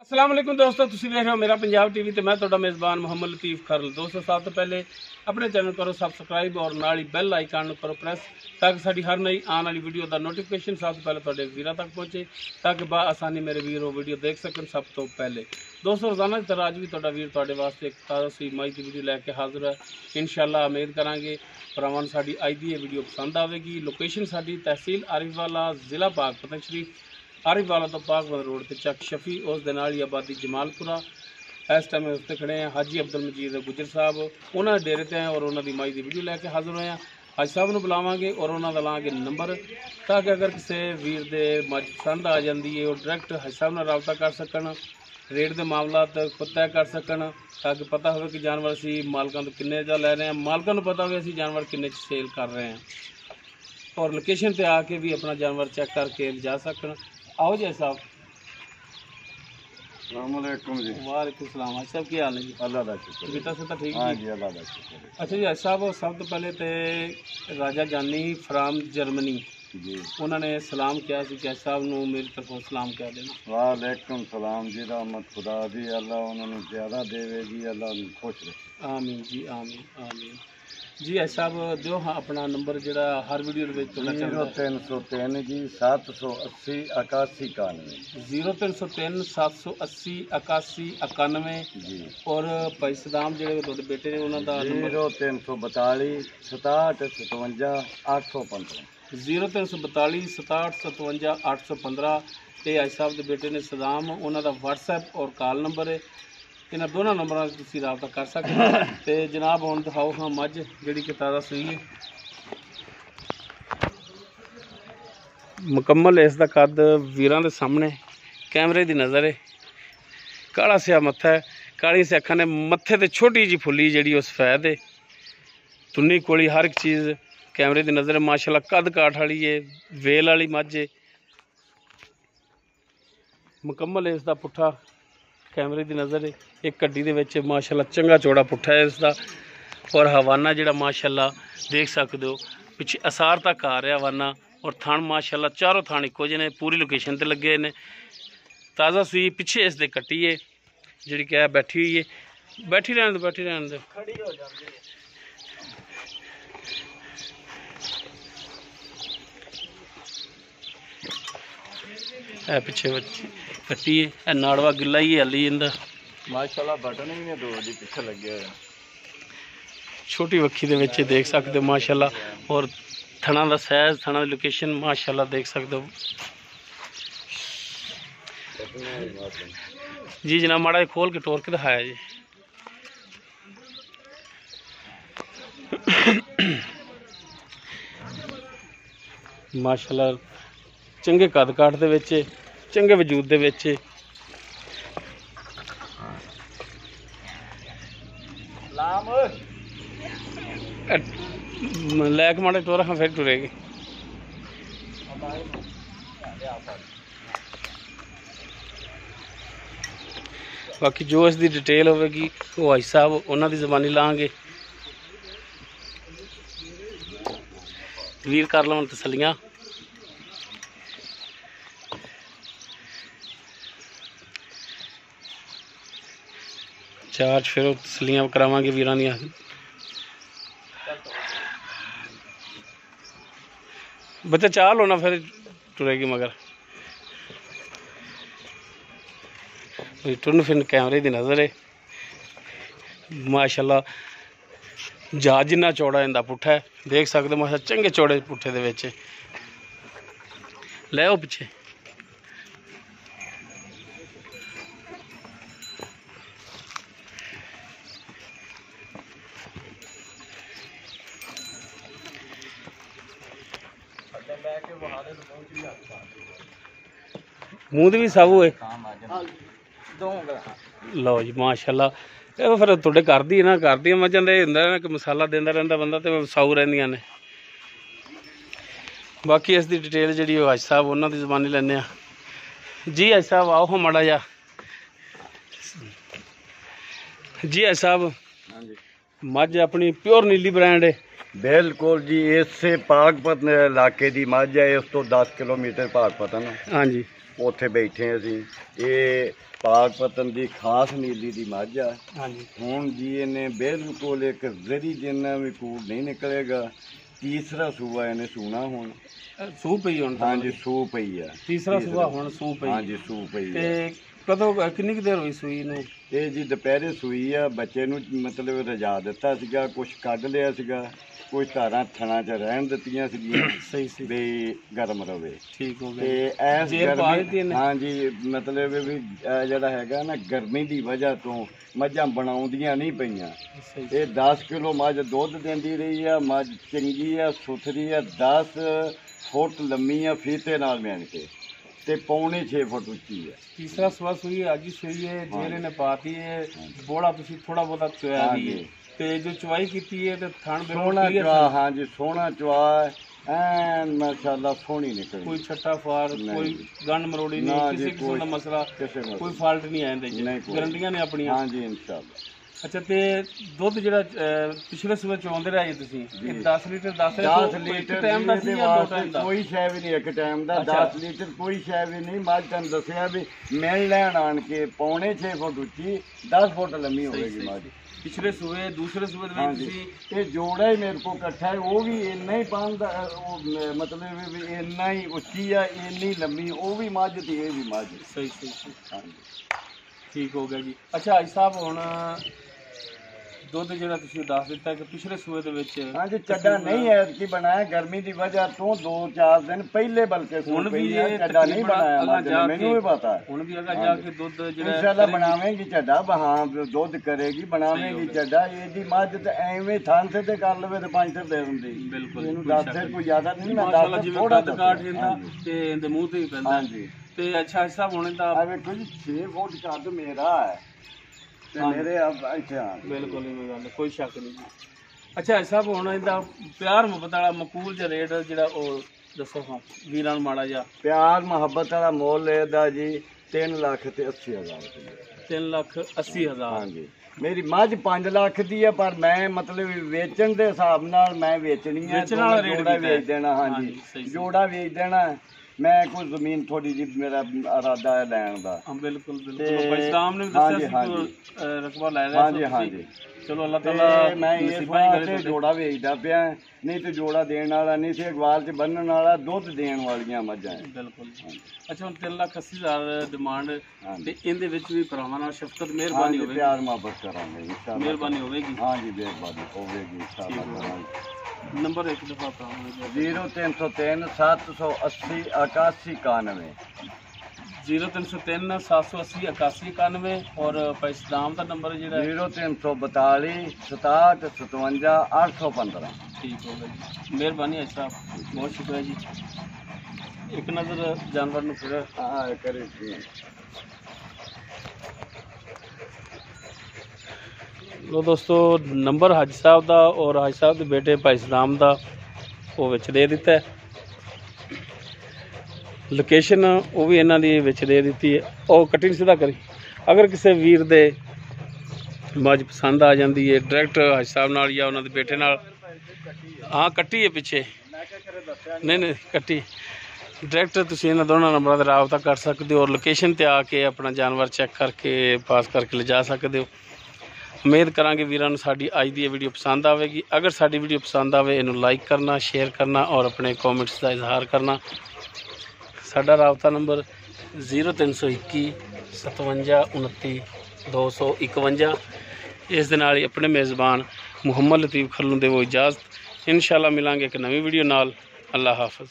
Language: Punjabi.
अस्सलाम वालेकुम दोस्तों, तुसीं देख रहे हो मेरा पंजाब टीवी। तो मैं तुहाडा मेज़बान मोहम्मद लतीफ़ खरल। दोस्तों, सब तो पहले अपने चैनल करो सबसक्राइब और नाल ही बैल आइकन करो प्रेस, ताकि साडी हर नई आने वाली वीडियो का नोटिफिकेशन सब तो पहले तुहाडे वीरां तक पहुँचे, ताकि आसानी मेरे वीर वो वीडियो देख सकन सब तो पहले। दोस्तों, रोज़ाना की तरह अज भी तुहाडा वीर तुहाडे वास्ते एक ताज़ा सी माई की वीडियो लैके हाजिर है। इंशाअल्लाह उम्मीद करांगे भरावां साडी अज दी वीडियो पसंद आवेगी। लोकेशन साडी तहसील आरिफवाला, ज़िला पाकपतन शरीफ, आरिफवाला तो पाकबंद रोड पर चक शफी, उस आबादी जमालपुरा। इस टाइम उसते खड़े हैं हाजी अब्दुल मजीद गुजर साहब, उन्होंने डेरे ते हैं और उन्होंने माई की वीडियो लैके हाजिर होए हैं। हाजी साहब को बुलावांगे और उन्होंने लाँगे नंबर, ताकि अगर किसी वीर दे मज पसंद आ जाती है वो डायरैक्ट हाजी साहब नाल राबता कर सकन, रेट के मामलात खुद तय कर सकन, ताकि पता हो कि जानवर असी मालकों तो किन्ने का लै रहे हैं, मालकों को पता हो असी जानवर किन्ने सेल कर रहे हैं, और लोकेशन पर आके भी अपना जानवर चेक करके जा सकन। आओ जी साहब। वालेकुम जी। वालेकुम सलाम। हाजी साहब की हाल है जी? अल्लाह का शुक्र। बेटा से तो ठीक हाँ जी? जी, अल्लाह का शुक्र। अच्छा जी, हाजी साहब सब तो पहले तो राजा जानी फ्राम जर्मनी, जी, उन्होंने सलाम किया कि हाजी साहब को मेरी तरफों सलाम कह देना। वालेकुम सलाम जी। रहमत खुदा दी, अल्लाह उन्होंने ज़्यादा देवेगी, अल्लाह उन्हें खुश रखे। आमीन जी, आमीन आमीन जी। हाजी साहब दो हाँ अपना नंबर जोड़ा हर वीडियो के 0303 जी 780 81 91 0303 780 81 91 जी, और भाई सदाम जो बेटे ने उन्होंने नंबर 0342 67 57 815 0342 67 57 815। तो हाजी साहब के बेटे ने सदाम, उन्होंने व्हाट्सएप और कॉल नंबर है, इन्होंने दोनों नंबरों से तुसीं राबता कर सकते हो। तो जनाब हुण दिखाओ हाँ मझ जी कि ताज़ा सूई है, मुकम्मल इसका कद वीरां दे सामने कैमरे की नज़र है। काला सिया मत्था है, काली से अखा ने, मत्थे ते छोटी जी फुल्ली जी उस सफैद है, तुन्नी कोली हर एक चीज़ कैमरे की नज़र है। माशाल्लाह कद काठ वाली है, वेल वाली मझ है, मुकम्मल इसका पुट्ठा कैमरे की नज़र है। एक कड्डी दे विच माशाल्लाह चंगा चौड़ा पुट्ठा है इसका, और हवाना जिहड़ा माशाल्लाह देख सकते हो पिछे असार तक आ रहा हवाना, और थान माशाल्लाह चारों थान इक्को जिहे ने, पूरी लोकेशन ते लगे ने। ताज़ा सूई पिछे इसके कट्टी है जी क्या बैठी हुई है, बैठी रहने दो, बैठी रहने दो, खड़ी हो जाती है। पिछे कट्टी है, नाड़वा गिला ही हली इंदा माशाल्लाह बटन भी ने दो जी पीछे लगे हुए। छोटी वक्खी दे विच देख सकते हो माशाल्लाह, और थना का साइज, थना की लोकेशन माशाल्लाह देख सकते हो जी। जनाब माड़ा खोल के टोर के दिखाया जी। माशाल्लाह चंगे कद काठ दे विच, चंगे वजूद दे विच, लैक माड़े टोरा हाँ फिर टुरेगी। बाकी जो इसकी डिटेल होगी वो हाजी साहब उन्होंने ज़बानी लाँगे, वीर कर लवन तसलियाँ। चार्ज फिर तसलियाँ करावांगे वीरां दियां। बच्चा चाल होना फिर टुरेगी मगर टुन फिन कैमरे की नज़र है। माशाल्लाह जहाज जिन्ना चौड़ा इनका पुट्ठा है, देख सकते माशा चंगे चौड़े पुट्ठे दे विच ले आओ पिछे। मूँह भी साबू है, लो जी माशाल्लाह। ये फिर तुहाडे घर दी ना, घर दी मझां दे हुंदा ना कि मसाला देंदा रहिंदा बंदा तो साऊ रहिंदियां ने। बाकी इसकी डिटेल जी हाजी साहब उन्होंने ज़बानी लैने जी। हाजी साहब आओ हाँ माड़ा जा जी। हाजी साहब मझ अपनी प्योर नीली ब्रांड है, बिल्कुल जी। इसे पाकपतन इलाके की मझ है, इस तो 10 किलोमीटर पाकपतन। हाँ जी, उत्थे बैठे असी। ये ਪਾਕਪਤਨ ਦੀ ਖਾਸ ਨੀਲੀ ਦੀ ਮੱਝ ਆ। ਹਾਂਜੀ ਹੁਣ ਜੀ ਇਹਨੇ ਬਿਲਕੁਲ ਇੱਕ ਜ਼ਰੀ ਜਿੰਨਾ ਵੀ ਕੂੜ ਨਹੀਂ ਨਿਕਲੇਗਾ। ਤੀਸਰਾ ਸੂਆ ਇਹਨੇ ਸੂਣਾ ਹੁਣ। ਸੂ ਪਈ ਹੁਣ ਤਾਂ? ਹਾਂਜੀ ਸੂ ਪਈ ਆ। ਤੀਸਰਾ ਸੂਆ ਹੁਣ ਸੂ ਪਈ? ਹਾਂਜੀ ਸੂ ਪਈ ਆ। ਤੇ ਕਦੋਂ ਕਿੰਨੀ ਕੁ ਦੇਰ ਹੋਈ ਸੂਈ ਨੂੰ? ਇਹ ਜੀ ਦੁਪਹਿਰੇ ਸੂਈ ਆ। ਬੱਚੇ ਨੂੰ ਮਤਲਬ ਰਜਾ ਦਿੱਤਾ ਸੀਗਾ, ਕੁਛ ਕੱਢ ਲਿਆ ਸੀਗਾ, ਕੁਝ ਧਾਰਾਂ ਥਣਾ 'ਚ ਰਹਿਣ ਦਿੱਤੀਆਂ ਸੀਗੀਆਂ ਸਹੀ ਸੀ ਵੀ ਗਰਮ ਰਵੇ। ਠੀਕ ਹੋ ਤੇ ਗਿਆ। ਐਸ ਜੇਰ ਪਾ ਦਿੱਤੀ ਗਰਮੀ ਇਹਨੇ? ਹਾਂਜੀ ਮਤਲਬ ਵੀ ਜਿਹੜਾ ਹੈਗਾ ਨਾ ਗਰਮੀ ਦੀ ਵਜ੍ਹਾ ਤੋਂ ਮੱਝਾਂ ਬਣਾਉਂਦੀਆਂ ਨਹੀਂ ਪਈਆਂ। ਸਹੀ। ਇਹ 10 ਕਿਲੋ ਮੱਝ ਦੁੱਧ ਦਿੰਦੀ ਰਹੀ ਆ। ਮੱਝ ਚੰਗੀ ਆ, ਸੁਥਰੀ ਆ, 10 ਫੁੱਟ ਲੰਮੀ ਆ ਫੀਤੇ ਨਾਲ ਮਿਣ ਕੇ, ਤੇ ਪੌਣੇ 6 ਫੁੱਟ ਉੱਚੀ ਹੈ। ਤੀਸਰਾ ਸਵਾ ਸੂਈ ਅੱਜ ਹੀ ਸੂਈ ਹੈ। ਜਿਹੜੇ ਨੇ ਪਾਤੀ ਹੈ ਬੋੜਾ ਤੁਸੀਂ ਥੋੜਾ ਬਹੁਤਾ ਚੁਆ ਵੀ ਤੇ ਜੋ ਚੁਆਈ ਕੀਤੀ ਹੈ ਤੇ ਥਣ ਸੋਹਣਾ ਚਵਾ। ਹਾਂਜੀ ਸੋਹਣਾ ਚਵਾ ਐਨ ਮਾਸ਼ਾਅੱਲਾ ਸੋਹਣੀ ਨਿਕਲੀ। ਕੋਈ ਛੱਟਾ ਫਾਰ ਕੋਈ ਗੰਢ ਮਰੋੜੀ ਨਹੀਂ, ਕਿਸੇ ਕਿਸਮ ਦਾ ਮਸਲਾ ਕੋਈ ਫਾਲਟ ਨਹੀਂ ਆਇਆ ਇਹਦੇ ਚ। ਗਰੰਟੀਆਂ ਨੇ ਆਪਣੀਆਂ। ਹਾਂਜੀ ਇਨਸ਼ਾਅੱਲਾ। ਅੱਛਾ ਤੇ ਦੁੱਧ ਜਿਹੜਾ ਪਿਛਲੇ ਸਵੇਰ ਚੋਂਦੇ ਰਹੇ ਤੁਸੀਂ 10 ਲੀਟਰ 10 ਲੀਟਰ ਟਾਈਮ ਦਾ ਸੀ ਜਾਂ 2 ਟਾਈਮ ਦਾ? ਕੋਈ ਸ਼ੈ ਵੀ ਨਹੀਂ ਇੱਕ ਟਾਈਮ ਦਾ। 10 ਲੀਟਰ ਕੋਈ ਸ਼ੈ ਵੀ ਨਹੀਂ। ਮੱਝ ਤੁਹਾਨੂੰ ਦੱਸਿਆ ਵੀ ਮਿਲ ਲੈਣ ਆਣ ਕੇ ਪੌਣੇ 6 ਫੁੱਟ ਉੱਚੀ 10 ਫੁੱਟ ਲੰਮੀ ਹੋਵੇਗੀ ਮੱਝ। ਪਿਛਲੇ ਸੂਏ ਦੂਸਰੇ ਸੂਏ ਦੇ ਵਿੱਚ ਤੁਸੀਂ ਇਹ ਜੋੜਾ ਹੀ ਮੇਰੇ ਕੋਲ ਇਕੱਠਾ ਹੈ। ਉਹ ਵੀ ਇੰਨਾ ਹੀ ਪਾਉਂਦਾ, ਉਹ ਮਤਲਬ ਵੀ ਇੰਨਾ ਹੀ ਉੱਚੀ ਆ, ਇੰਨੀ ਲੰਮੀ ਉਹ ਵੀ ਮੱਝ ਤੇ ਇਹ ਵੀ ਮੱਝ। ਸਹੀ ਸਹੀ ਹਾਂਜੀ ਠੀਕ ਹੋ ਗਿਆ ਜੀ। ਅੱਛਾ ਅੱਜ ਸਾਹਿਬ ਹੁਣ ਦੁੱਧ ਜਿਹੜਾ ਤੁਸੀਂ ਦੱਸ ਦਿੱਤਾ ਕਿ ਪਿਛਲੇ ਸੂਏ ਦੇ ਵਿੱਚ ਹਾਂਜੀ ਚੱਡਾ ਨਹੀਂ ਐਤਕੀ ਬਣਾਇਆ ਗਰਮੀ ਦੀ ਵਜ੍ਹਾ ਤੋਂ 2-4 ਦਿਨ ਪਹਿਲੇ, ਬਲਕਿ ਹੁਣ ਵੀ ਇਹ ਚੱਡਾ ਨਹੀਂ ਬਣਾਇਆ ਮੈਨੂੰ ਵੀ ਪਤਾ। ਹੁਣ ਵੀ ਅਗਾ ਜਾ ਕੇ ਦੁੱਧ ਜਿਹੜਾ ਇਨਸ਼ਾਅੱਲਾ ਬਣਾਵੇਂਗੀ ਚੱਡਾ। ਹਾਂ ਦੁੱਧ ਕਰੇਗੀ ਬਣਾਵੇਂਗੀ ਚੱਡਾ। ਇਹਦੀ ਮੱਝ ਤੇ ਐਵੇਂ ਥਾਂ ਤੇ ਕਰ ਲਵੇ ਤੇ 5 ਸਿਰ ਦੇ ਦਿੰਦੀ। ਬਿਲਕੁਲ ਇਹਨੂੰ 10 ਸਿਰ ਕੋਈ ਜ਼ਿਆਦਾ ਨਹੀਂ। ਮੈਂ ਮਾਸ਼ਾਅੱਲਾ 10 ਜਿਵੇਂ ਕੱਦ ਕਾਠ ਜਾਂਦਾ ਤੇ ਇਹਦੇ ਮੂੰਹ ਤੇ ਹੀ ਪੈਂਦਾ। ਹਾਂਜੀ ਤੇ ਅੱਛਾ ਸਾਹਿਬ ਹੁਣ ਤਾਂ ਆ ਵੇਖੋ ਜੀ 6 ਫੁੱਟ ਕੱਦ ਮੇਰਾ ਹੈ ਤੇ ਮੇਰੇ ਇੱਥੇ ਆ। ਬਿਲਕੁਲ ਇਹ ਗੱਲ ਕੋਈ ਸ਼ੱਕ ਨਹੀਂ ਜੀ। ਅੱਛਾ ਸਾਹਿਬ ਹੁਣ ਇਹਦਾ ਪਿਆਰ ਮੁਹੱਬਤ ਵਾਲਾ ਮਕੂਲ ਜਿਹਾ ਰੇਟ ਜਿਹੜਾ ਉਹ ਦੱਸੋ ਹਾਂ ਵੀਰਾਂ ਨੂੰ ਮਾੜਾ ਜਿਹਾ। ਪਿਆਰ ਮੁਹੱਬਤ ਵਾਲਾ ਮੁੱਲ ਇਹਦਾ ਜੀ 3,80,000 ਰੁਪਏ। 3,80,000? ਹਾਂਜੀ ਮੇਰੀ ਮੱਝ 5 ਲੱਖ ਦੀ ਹੈ, ਪਰ ਮੈਂ ਮਤਲਬ ਵੇਚਣ ਦੇ ਹਿਸਾਬ ਨਾਲ ਮੈਂ ਵੇਚਣੀ ਹੈ। ਵੇਚਣ ਵਾਲਾ ਰੇਟ ਵੇਚ ਦੇਣਾ। ਹਾਂਜੀ ਜੋੜਾ ਵੇਚ ਦੇਣਾ। ਮੈਂ ਕੋਈ ਜ਼ਮੀਨ ਥੋੜੀ ਜਿਹੀ ਮੇਰਾ ਇਰਾਦਾ ਹੈ ਲੈਣ ਦਾ। ਬਿਲਕੁਲ ਬਿਲਕੁਲ ਭਾਈ ਸਾਹਿਬ ਨੇ ਵੀ ਦੱਸਿਆ ਸੀ ਰਕਬਾ ਲੈ ਲਿਆ। ਹਾਂਜੀ ਹਾਂਜੀ ਚਲੋ ਅੱਲਾਹ ਤਾਲਾ ਮੈਂ ਇਸ ਵਾਸਤੇ ਜੋੜਾ ਵੇਚਦਾ ਪਿਆ, ਨਹੀਂ ਤੇ ਜੋੜਾ ਦੇਣ ਵਾਲਾ ਨਹੀਂ ਸੀ। ਅਗਵਾਲ 'ਚ ਬੰਨਣ ਵਾਲਾ ਦੁੱਧ ਦੇਣ ਵਾਲੀਆਂ ਮੱਝਾਂ। ਬਿਲਕੁਲ। ਅੱਛਾ ਹੁਣ 3,80,000 ਡਿਮਾਂਡ ਤੇ ਇਹਦੇ ਵਿੱਚ ਵੀ ਭਰਾਵਾਂ ਨਾਲ ਸ਼ਫਕਤ ਮਿਹਰਬਾਨੀ ਹੋਵੇਗੀ। ਪਿਆਰ ਮੁਹੱਬਤ ਕਰਾਂਗੇ ਇਨਸ਼ਾਅੱਲਾ। ਮਿਹਰਬਾਨੀ ਹੋਵੇਗੀ। ਹਾਂਜੀ ਮਿਹਰਬਾਨੀ ਹੋਵੇਗੀ ਇਨਸ਼ਾਅੱਲਾ। ਨੰਬਰ ਇੱਕ ਦਫਾ 0303 780 8191 0303 780 8191 ਔਰ ਭਾਈ ਸਦਾਮ ਦਾ ਨੰਬਰ ਜਿਹੜਾ 0342 67 57 815। ਠੀਕ ਹੋ ਗਿਆ ਜੀ ਮਿਹਰਬਾਨੀ ਹੈ ਸਾਹਿਬ ਬਹੁਤ ਸ਼ੁਕਰੀਆ ਜੀ। ਇੱਕ ਨਜ਼ਰ ਜਾਨਵਰ ਨੂੰ ਫਿਰ ਕਰੇ। ਲੋ ਦੋਸਤੋ ਨੰਬਰ ਹਾਜੀ ਸਾਹਿਬ ਦਾ ਔਰ ਹਾਜੀ ਸਾਹਿਬ ਦੇ ਬੇਟੇ ਭਾਈ ਸਦਾਮ ਦਾ ਉਹ ਵਿੱਚ ਦੇ ਦਿੱਤਾ ਹੈ। ਲੋਕੇਸ਼ਨ ਉਹ ਵੀ ਇਹਨਾਂ ਦੀ ਵਿੱਚ ਦੇ ਦਿੱਤੀ ਹੈ। ਉਹ ਕਟਿੰਗ ਸਿੱਧਾ ਕਰੀ। ਅਗਰ ਕਿਸੇ ਵੀਰ ਦੇ ਮੱਝ ਪਸੰਦ ਆ ਜਾਂਦੀ ਹੈ ਡਾਇਰੈਕਟ ਹਾਜੀ ਸਾਹਿਬ ਨਾਲ ਜਾਂ ਉਹਨਾਂ ਦੇ ਬੇਟੇ ਨਾਲ ਹਾਂ ਕੱਟੀ ਹੈ ਪਿੱਛੇ ਨਹੀਂ ਕੱਟੀ ਡਾਇਰੈਕਟ ਤੁਸੀਂ ਇਹਨਾਂ ਦੋਨਾਂ ਨੰਬਰਾਂ 'ਤੇ ਰਾਬਤਾ ਕਰ ਸਕਦੇ ਹੋ ਔਰ ਲੋਕੇਸ਼ਨ 'ਤੇ ਆ ਕੇ ਆਪਣਾ ਜਾਨਵਰ ਚੈੱਕ ਕਰਕੇ ਪਾਸ ਕਰਕੇ ਲਿਜਾ ਸਕਦੇ ਹੋ। ਉਮੀਦ ਕਰਾਂਗੇ ਵੀਰਾਂ ਨੂੰ ਸਾਡੀ ਅੱਜ ਦੀ ਇਹ ਵੀਡੀਓ ਪਸੰਦ ਆਵੇਗੀ। ਅਗਰ ਸਾਡੀ ਵੀਡੀਓ ਪਸੰਦ ਆਵੇ ਇਹਨੂੰ ਲਾਈਕ ਕਰਨਾ, ਸ਼ੇਅਰ ਕਰਨਾ ਔਰ ਆਪਣੇ ਕਮੈਂਟਸ ਦਾ ਇਜ਼ਹਾਰ ਕਰਨਾ। ਸਾਡਾ ਰਾਬਤਾ ਨੰਬਰ 0321 57 29 251। ਇਸ ਦੇ ਨਾਲ ਹੀ ਆਪਣੇ ਮੇਜ਼ਬਾਨ ਮੁਹੰਮਦ ਲਤੀਫ ਖਰਲੂ ਦੇ ਉਹ ਇਜਾਜ਼ਤ। ਇਨਸ਼ਾਅੱਲਾ ਮਿਲਾਂਗੇ ਇੱਕ ਨਵੀਂ ਵੀਡੀਓ ਨਾਲ। ਅੱਲਾ ਹਾਫਿਜ਼।